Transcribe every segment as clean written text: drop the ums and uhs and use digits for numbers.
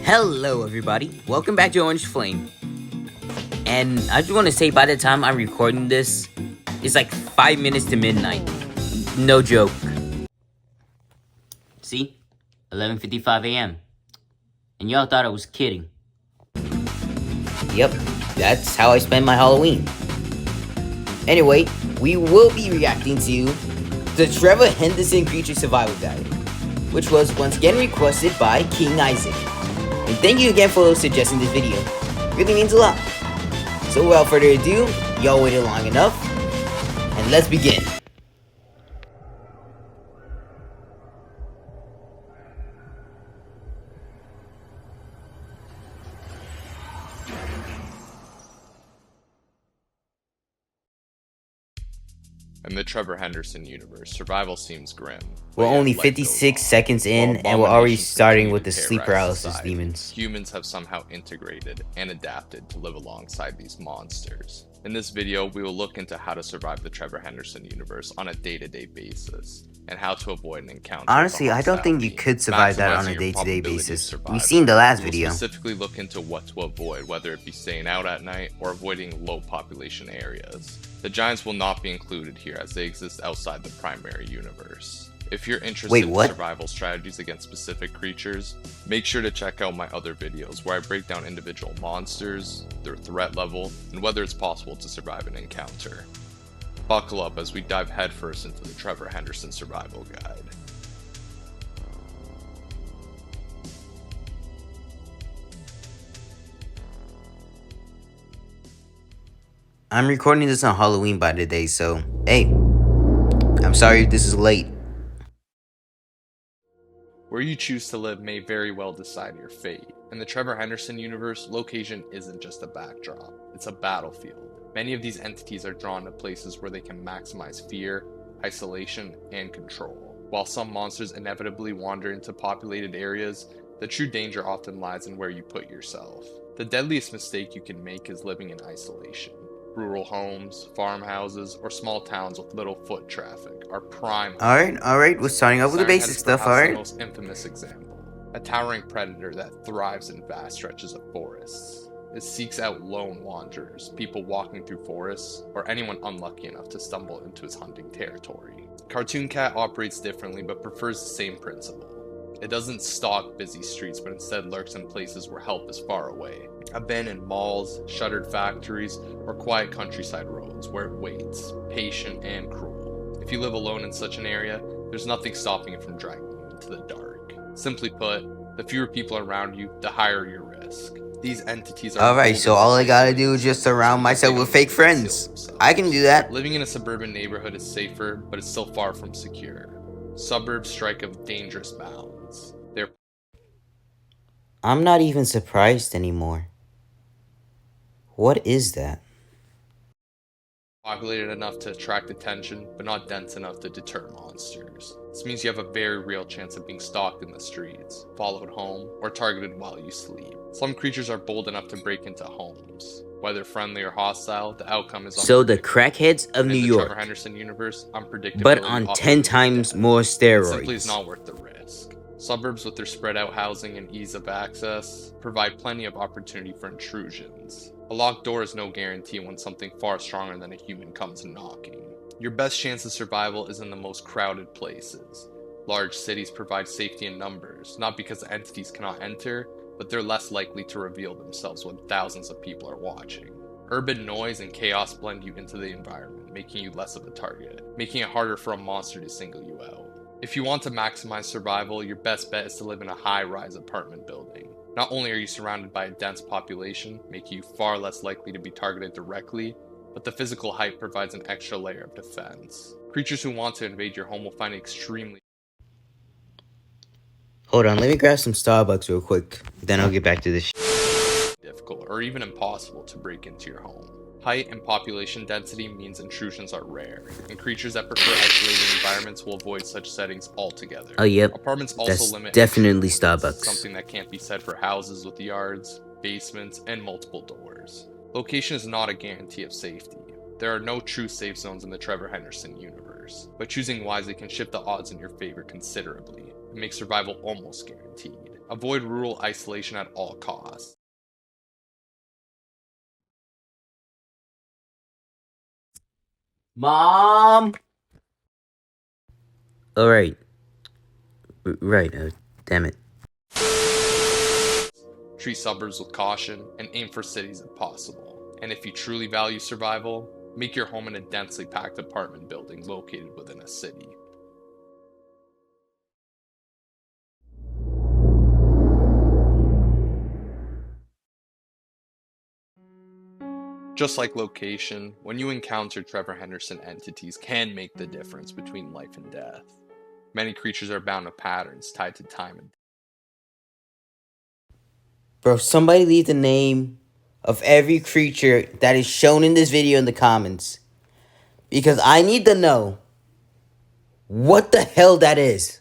Hello everybody, welcome back to Orange Flame. And I just want to say, by the time I'm recording this, it's like 5 minutes to midnight. No joke. See? 11:55 a.m. And y'all thought I was kidding. Yep, that's how I spend my Halloween. Anyway, we will be reacting to the Trevor Henderson Creature Survival Guide, which was once again requested by King Isaac. And thank you again for suggesting this video. It really means a lot. So without further ado, y'all waited long enough, and let's begin. In the Trevor Henderson universe, survival seems grim. We're only 56 seconds in, and we're already starting with the sleep paralysis demons. Humans have somehow integrated and adapted to live alongside these monsters. In this video, we will look into how to survive the Trevor Henderson universe on a day-to-day basis, and how to avoid an encounter. Honestly, I don't think you could survive that on a day-to-day basis. We've seen the last video. We'll specifically look into what to avoid, whether it be staying out at night or avoiding low population areas. The giants will not be included here as they exist outside the primary universe. If you're interested in survival strategies against specific creatures, make sure to check out my other videos where I break down individual monsters, their threat level, and whether it's possible to survive an encounter. Buckle up as we dive headfirst into the Trevor Henderson Survival Guide. I'm recording this on Halloween by the day, so hey, I'm sorry if this is late. Where you choose to live may very well decide your fate. In the Trevor Henderson universe, location isn't just a backdrop, it's a battlefield. Many of these entities are drawn to places where they can maximize fear, isolation, and control. While some monsters inevitably wander into populated areas, the true danger often lies in where you put yourself. The deadliest mistake you can make is living in isolation. Rural homes, farmhouses, or small towns with little foot traffic are prime. Alright, we're starting off with the basic stuff, alright? The most infamous example. A towering predator that thrives in vast stretches of forests. It seeks out lone wanderers, people walking through forests, or anyone unlucky enough to stumble into his hunting territory. Cartoon Cat operates differently but prefers the same principle. It doesn't stalk busy streets, but instead lurks in places where help is far away. Abandoned malls, shuttered factories, or quiet countryside roads where it waits, patient and cruel. If you live alone in such an area, there's nothing stopping it from dragging you into the dark. Simply put, the fewer people around you, the higher your risk. These entities are alright, so all I gotta do is just surround myself with fake friends. I can do that. Living in a suburban neighborhood is safer, but it's still far from secure. Suburbs strike a dangerous balance. I'm not even surprised anymore. What is that? Populated enough to attract attention, but not dense enough to deter monsters. This means you have a very real chance of being stalked in the streets, followed home, or targeted while you sleep. Some creatures are bold enough to break into homes. Whether friendly or hostile, the outcome is so the crackheads of New York, Trevor Henderson universe, unpredictable, but on 10 times more steroids. It simply is not worth the risk. Suburbs with their spread out housing and ease of access provide plenty of opportunity for intrusions. A locked door is no guarantee when something far stronger than a human comes knocking. Your best chance of survival is in the most crowded places. Large cities provide safety in numbers, not because the entities cannot enter, but they're less likely to reveal themselves when thousands of people are watching. Urban noise and chaos blend you into the environment, making you less of a target, making it harder for a monster to single you out. If you want to maximize survival, your best bet is to live in a high-rise apartment building. Not only are you surrounded by a dense population, making you far less likely to be targeted directly, but the physical height provides an extra layer of defense. Creatures who want to invade your home will find it extremely... Hold on, let me grab some Starbucks real quick, then I'll get back to this difficult or even impossible to break into your home. Height and population density means intrusions are rare, and creatures that prefer isolated environments will avoid such settings altogether. Oh yep, apartments also that's limit definitely Starbucks. Something that can't be said for houses with yards, basements, and multiple doors. Location is not a guarantee of safety. There are no true safe zones in the Trevor Henderson universe, but choosing wisely can shift the odds in your favor considerably and make survival almost guaranteed. Avoid rural isolation at all costs. Mom! Alright. Right, damn it. Treat suburbs with caution and aim for cities if possible. And if you truly value survival, make your home in a densely packed apartment building located within a city. Just like location, when you encounter Trevor Henderson entities can make the difference between life and death. Many creatures are bound to patterns tied to time and Bro, somebody leave the name of every creature that is shown in this video in the comments. Because I need to know what the hell that is.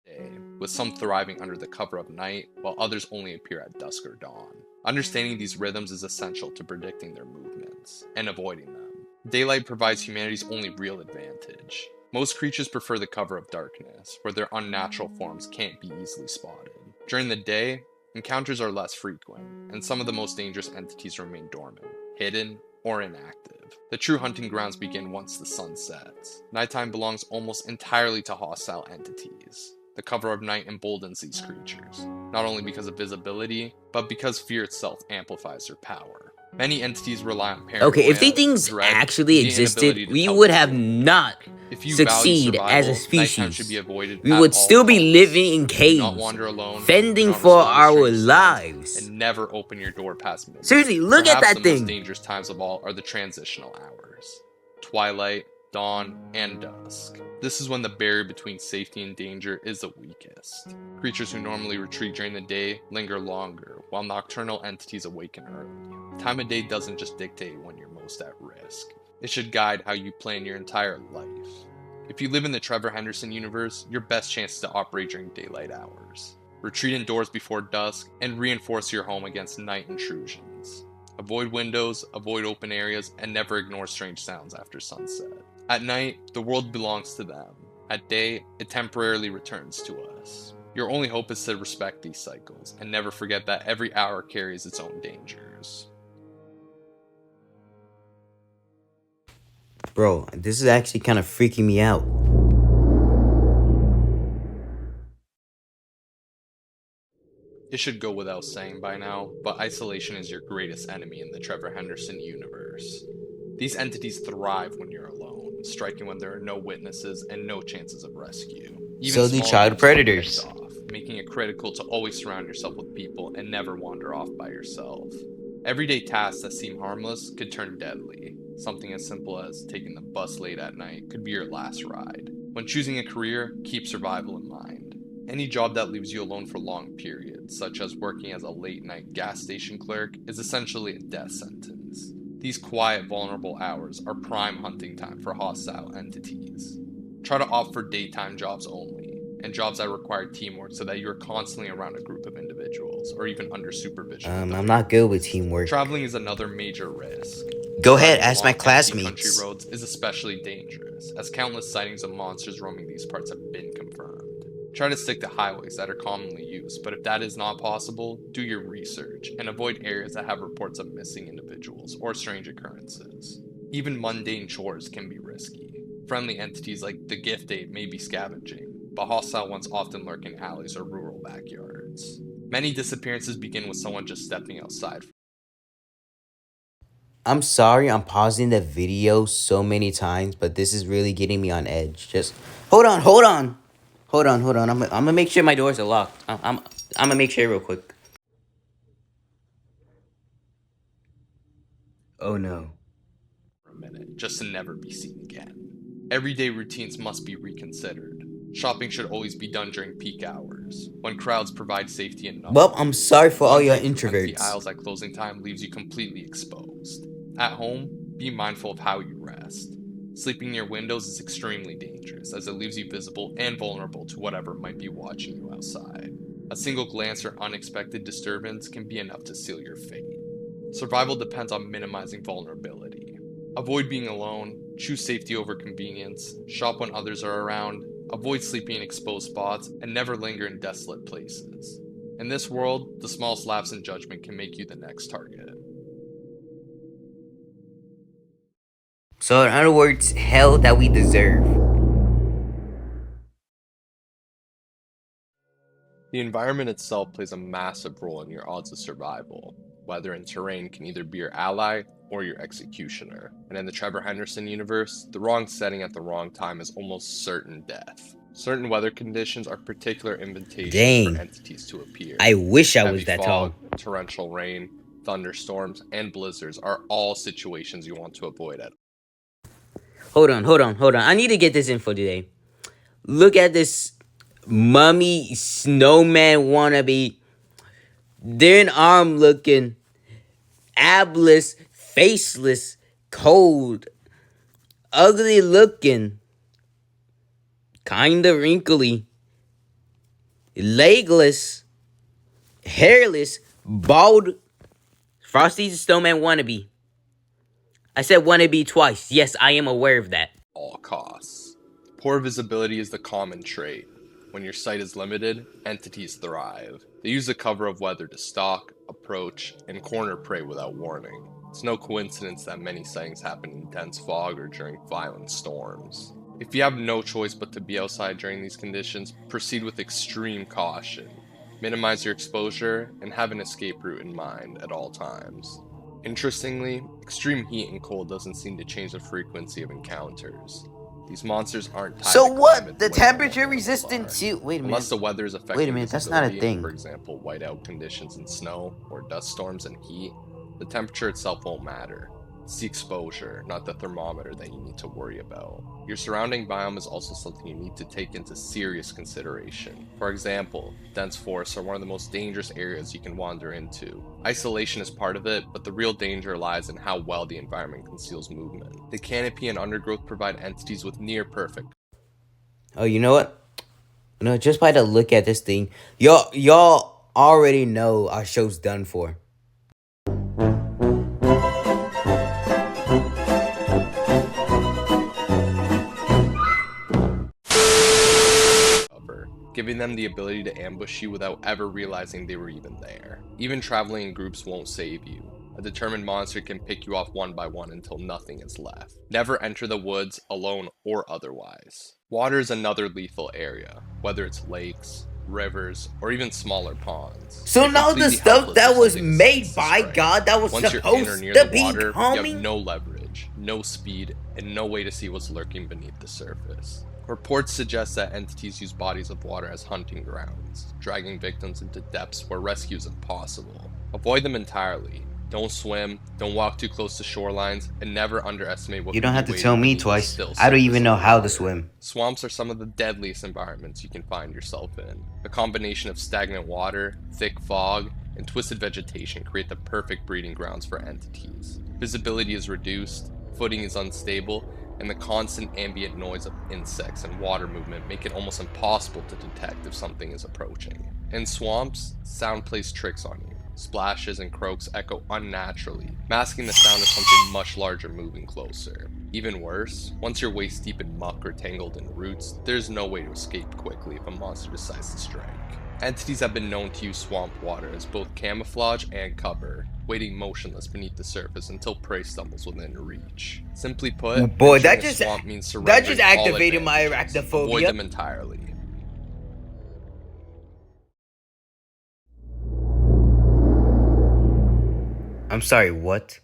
day, with some thriving under the cover of night, while others only appear at dusk or dawn. Understanding these rhythms is essential to predicting their movements and avoiding them. Daylight provides humanity's only real advantage. Most creatures prefer the cover of darkness, where their unnatural forms can't be easily spotted. During the day, encounters are less frequent, and some of the most dangerous entities remain dormant, hidden, or inactive. The true hunting grounds begin once the sun sets. Nighttime belongs almost entirely to hostile entities. The cover of night emboldens these creatures, not only because of visibility, but because fear itself amplifies their power. Many entities rely on paranoia, Okay, if these things dread, actually the existed, inability to we tell would the have truth. not If you value succeed as a survival, nighttime should species. be avoided We at would all still be costs. living in Do caves, not wander alone, fending do not for respond to our strange sounds, lives. and never open your door past midnight. Seriously, look at Perhaps that the most thing. dangerous times of all are the transitional hours. Twilight, dawn, and dusk. This is when the barrier between safety and danger is the weakest. Creatures who normally retreat during the day linger longer, while nocturnal entities awaken early. Time of day doesn't just dictate when you're most at risk. It should guide how you plan your entire life. If you live in the Trevor Henderson universe, your best chance is to operate during daylight hours. Retreat indoors before dusk, and reinforce your home against night intrusions. Avoid windows, avoid open areas, and never ignore strange sounds after sunset. At night, the world belongs to them. At day, it temporarily returns to us. Your only hope is to respect these cycles, and never forget that every hour carries its own dangers. Bro, this is actually kind of freaking me out. It should go without saying by now, but isolation is your greatest enemy in the Trevor Henderson universe. These entities thrive when you're alone, striking when there are no witnesses and no chances of rescue. So do small child groups can be predators. picked off, making it critical to always surround yourself with people and never wander off by yourself. Everyday tasks that seem harmless could turn deadly. Something as simple as taking the bus late at night could be your last ride. When choosing a career, keep survival in mind. Any job that leaves you alone for long periods, such as working as a late-night gas station clerk, is essentially a death sentence. These quiet, vulnerable hours are prime hunting time for hostile entities. Try to opt for daytime jobs only, and jobs that require teamwork so that you are constantly around a group of individuals, or even under supervision. I'm not good with teamwork. Traveling is another major risk. Go ahead, Driving ask my along empty classmates. country roads is especially dangerous, as countless sightings of monsters roaming these parts have been confirmed. Try to stick to highways that are commonly used, but if that is not possible, do your research and avoid areas that have reports of missing individuals or strange occurrences. Even mundane chores can be risky. Friendly entities like the gift ape may be scavenging, but hostile ones often lurk in alleys or rural backyards. Many disappearances begin with someone just stepping outside. I'm sorry I'm pausing the video so many times, but this is really getting me on edge. Just hold on. I'm gonna make sure my doors are locked. I'm gonna make sure real quick. Oh no. For a minute, just to never be seen again. Everyday routines must be reconsidered. Shopping should always be done during peak hours, when crowds provide safety and numbers. Well, I'm sorry for all your Wandering through empty introverts. aisles at closing time leaves you completely exposed. At home, be mindful of how you rest. Sleeping near windows is extremely dangerous, as it leaves you visible and vulnerable to whatever might be watching you outside. A single glance or unexpected disturbance can be enough to seal your fate. Survival depends on minimizing vulnerability. Avoid being alone, choose safety over convenience, shop when others are around, avoid sleeping in exposed spots, and never linger in desolate places. In this world, the smallest lapse in judgment can make you the next target. So in other words, hell that we deserve. The environment itself plays a massive role in your odds of survival. Weather and terrain can either be your ally or your executioner. And in the Trevor Henderson universe, the wrong setting at the wrong time is almost certain death. Certain weather conditions are particular invitations for entities to appear. I wish I Heavy was that fog, tall. torrential rain, thunderstorms, and blizzards are all situations you want to avoid at. Hold on. I need to get this info today. Look at this mummy snowman wannabe. Then arm looking, abless, faceless, cold, ugly looking, kinda wrinkly, legless, hairless, bald, Frosty the Snowman wannabe. I said wannabe twice. Yes, I am aware of that. All costs. Poor visibility is the common trait. When your sight is limited, entities thrive. They use the cover of weather to stalk, approach, and corner prey without warning. It's no coincidence that many sightings happen in dense fog or during violent storms. If you have no choice but to be outside during these conditions, proceed with extreme caution. Minimize your exposure and have an escape route in mind at all times. Interestingly, extreme heat and cold doesn't seem to change the frequency of encounters. These monsters aren't tied So to what? climate The way temperature more resistant far. to... Wait a Unless the minute. weather is affecting Wait a minute, that's not a visibility, thing. for example, whiteout conditions in snow or dust storms and heat, the temperature itself won't matter. It's the exposure, not the thermometer, that you need to worry about. Your surrounding biome is also something you need to take into serious consideration. For example, dense forests are one of the most dangerous areas you can wander into. Isolation is part of it, but the real danger lies in how well the environment conceals movement. The canopy and undergrowth provide entities with near perfect. Oh, you know what? No, just by the look at this thing, y'all already know our show's done for. Giving them the ability to ambush you without ever realizing they were even there. Even traveling in groups won't save you. A determined monster can pick you off one by one until nothing is left. Never enter the woods, alone or otherwise. Water is another lethal area, whether it's lakes, rivers, or even smaller ponds. So You're now the completely stuff helpless that if was something made decides to by stray. God, that was Once you're in or supposed near to the be water, you coming. have no leverage, no speed, and no way to see what's lurking beneath the surface. Reports suggest that entities use bodies of water as hunting grounds, dragging victims into depths where rescue is impossible. Avoid them entirely. Don't swim, don't walk too close to shorelines, and never underestimate what You can don't be have to waiting tell me beneath the twice. still I don't surface even of know the how to water. swim. Swamps are some of the deadliest environments you can find yourself in. A combination of stagnant water, thick fog, and twisted vegetation create the perfect breeding grounds for entities. Visibility is reduced, footing is unstable, and the constant ambient noise of insects and water movement make it almost impossible to detect if something is approaching. In swamps, sound plays tricks on you. Splashes and croaks echo unnaturally, masking the sound of something much larger moving closer. Even worse, once you're waist deep in muck or tangled in roots, there's no way to escape quickly if a monster decides to strike. Entities have been known to use swamp water as both camouflage and cover, waiting motionless beneath the surface until prey stumbles within reach. Simply put, Boy, entering that a just swamp means surrendering all activated my advantages. Avoid arachnophobia. them entirely. I'm sorry, what?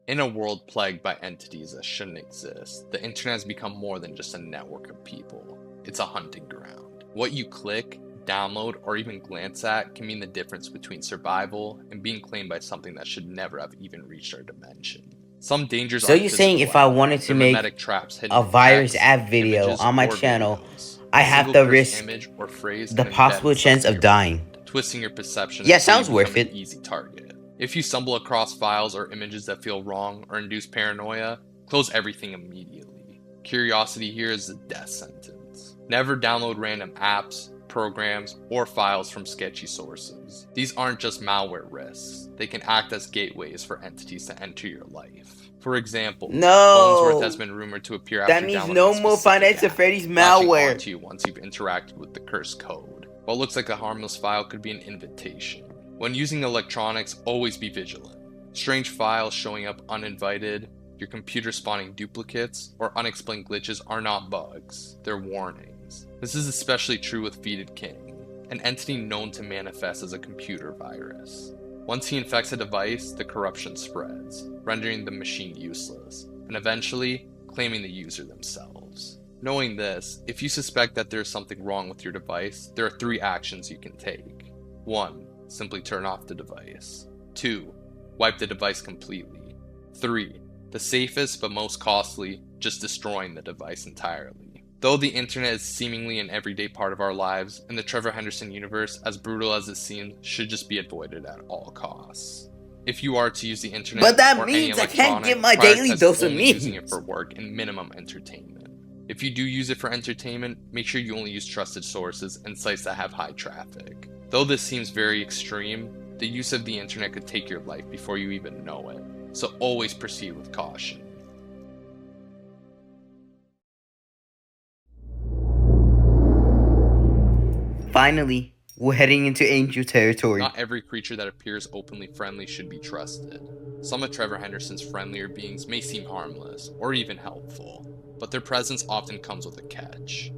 In a world plagued by entities that shouldn't exist, the internet has become more than just a network of people. It's a hunting ground. What you click, download, or even glance at can mean the difference between survival and being claimed by something that should never have even reached our dimension. Some dangers So aren't you're saying physical if I at all. wanted to They're make mimetic traps hidden a in virus text, ad video images, on my or channel, videos. I A have single to cursed risk image or phrase the can embed possible itself chance in of your dying. mind, twisting your perception Yeah, until you sounds worth become an it. easy target. If you stumble across files or images that feel wrong or induce paranoia, close everything immediately. Curiosity here is the death sentence. Never download random apps, programs, or files from sketchy sources. These aren't just malware risks. They can act as gateways for entities to enter your life. For example, No. Bonesworth has been rumored to appear after That means downloading no a more specific Five Nights at app, Freddy's flashing malware. onto you once you've interacted with the cursed code. What looks like a harmless file could be an invitation. When using electronics, always be vigilant. Strange files showing up uninvited, your computer spawning duplicates, or unexplained glitches are not bugs, they're warnings. This is especially true with Feated King, an entity known to manifest as a computer virus. Once he infects a device, the corruption spreads, rendering the machine useless, and eventually claiming the user themselves. Knowing this, if you suspect that there is something wrong with your device, there are 3 actions you can take. 1. Simply turn off the device. 2. Wipe the device completely. 3. The safest but most costly, just destroying the device entirely. Though the internet is seemingly an everyday part of our lives, in the Trevor Henderson universe, as brutal as it seems, should just be avoided at all costs. If you are to use the internet, But that or means any I can't get electronic, my daily prioritize dose of only using it memes. for work and minimum entertainment. If you do use it for entertainment, make sure you only use trusted sources and sites that have high traffic. Though this seems very extreme, the use of the internet could take your life before you even know it, so always proceed with caution. Finally, we're heading into angel territory. Not every creature that appears openly friendly should be trusted. Some of Trevor Henderson's friendlier beings may seem harmless, or even helpful, but their presence often comes with a catch.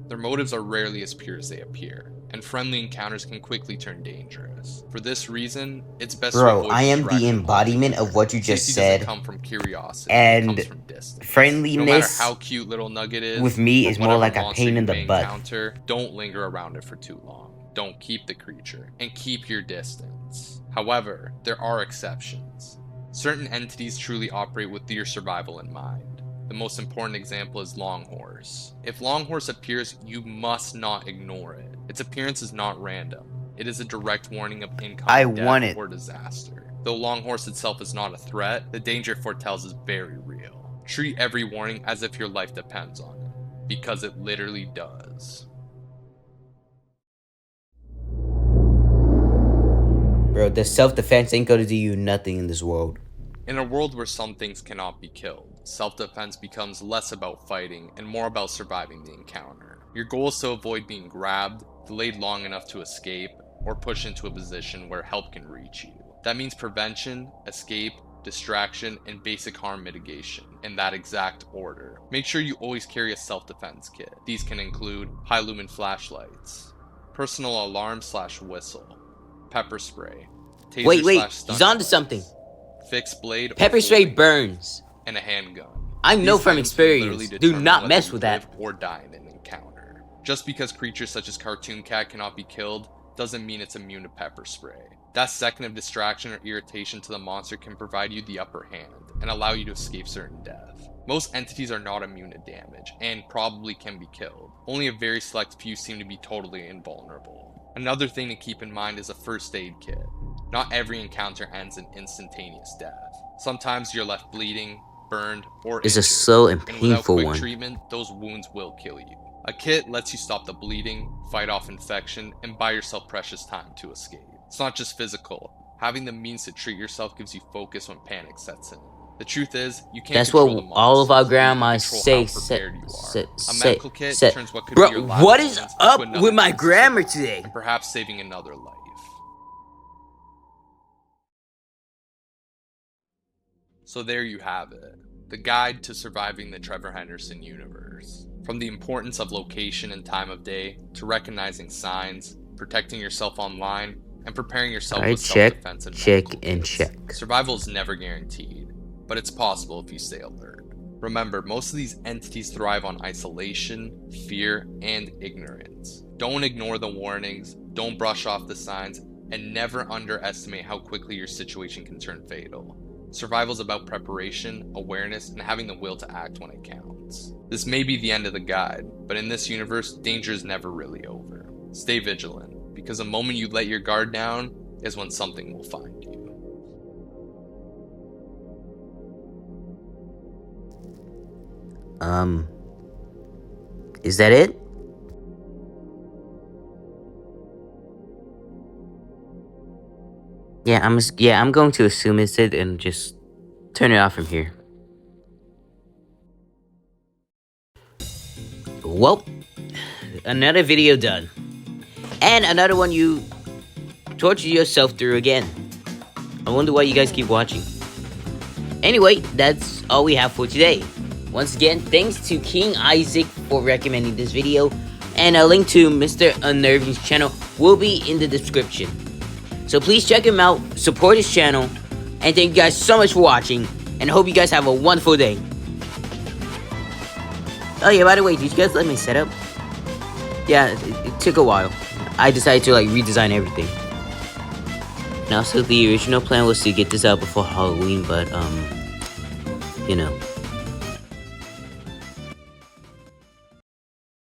Their motives are rarely as pure as they appear, and friendly encounters can quickly turn dangerous. For this reason, it's best to Bro, avoid I am the distraction embodiment altogether. of what you just Safety said. doesn't come from curiosity, And it comes from distance. friendliness No matter how cute little Nugget is, with me or is more whatever like a monster pain you in the may butt. encounter, don't linger around it for too long. Don't keep the creature, and keep your distance. However, there are exceptions. Certain entities truly operate with your survival in mind. The most important example is Longhorse. If Longhorse appears, you must not ignore it. Its appearance is not random. It is a direct warning of incoming death or disaster. Though Longhorse itself is not a threat, the danger it foretells is very real. Treat every warning as if your life depends on it, because it literally does. Bro, the self-defense ain't gonna do you nothing in this world. In a world where some things cannot be killed, self-defense becomes less about fighting and more about surviving the encounter. Your goal is to avoid being grabbed, delayed long enough to escape, or pushed into a position where help can reach you. That means prevention, escape, distraction, and basic harm mitigation, in that exact order. Make sure you always carry a self-defense kit. These can include high lumen flashlights, personal alarm/whistle, pepper spray, taser Wait, he's onto something. Fixed blade, Pepper spray burns, and a handgun. I know from experience. Do not mess with that. Or die in an encounter. Just because creatures such as Cartoon Cat cannot be killed, doesn't mean it's immune to pepper spray. That second of distraction or irritation to the monster can provide you the upper hand, and allow you to escape certain death. Most entities are not immune to damage, and probably can be killed. Only a very select few seem to be totally invulnerable. Another thing to keep in mind is a first aid kit. Not every encounter ends in instantaneous death. Sometimes you're left bleeding, burned, or injured. It's a slow and without painful quick one. treatment, those wounds will kill you. A kit lets you stop the bleeding, fight off infection, and buy yourself precious time to escape. It's not just physical. Having the means to treat yourself gives you focus when panic sets in. The truth is, you can't That's control what the all of our monsters, but you can grandmas control say. how prepared you are. A medical kit turns what could be Bro, your life what is savings up into another with my chance to grammar survive, today? and perhaps saving another life. So there you have it, the guide to surviving the Trevor Henderson universe. From the importance of location and time of day, to recognizing signs, protecting yourself online, and preparing yourself with self-defense and medical kits. Survival is never guaranteed, but it's possible if you stay alert. Remember, most of these entities thrive on isolation, fear, and ignorance. Don't ignore the warnings, don't brush off the signs, and never underestimate how quickly your situation can turn fatal. Survival is about preparation, awareness, and having the will to act when it counts. This may be the end of the guide, but in this universe, danger is never really over. Stay vigilant, because the moment you let your guard down is when something will find you. Is that it? Yeah, I'm going to assume it's it and just turn it off from here. Well, another video done. And another one you tortured yourself through again. I wonder why you guys keep watching. Anyway, that's all we have for today. Once again, thanks to King Isaac for recommending this video. And a link to Mr. Unnerving's channel will be in the description. So please check him out, support his channel, and thank you guys so much for watching. And I hope you guys have a wonderful day. Oh yeah, by the way, did you guys let me set up? Yeah, it took a while. I decided to like redesign everything. Now, so the original plan was to get this out before Halloween, but you know.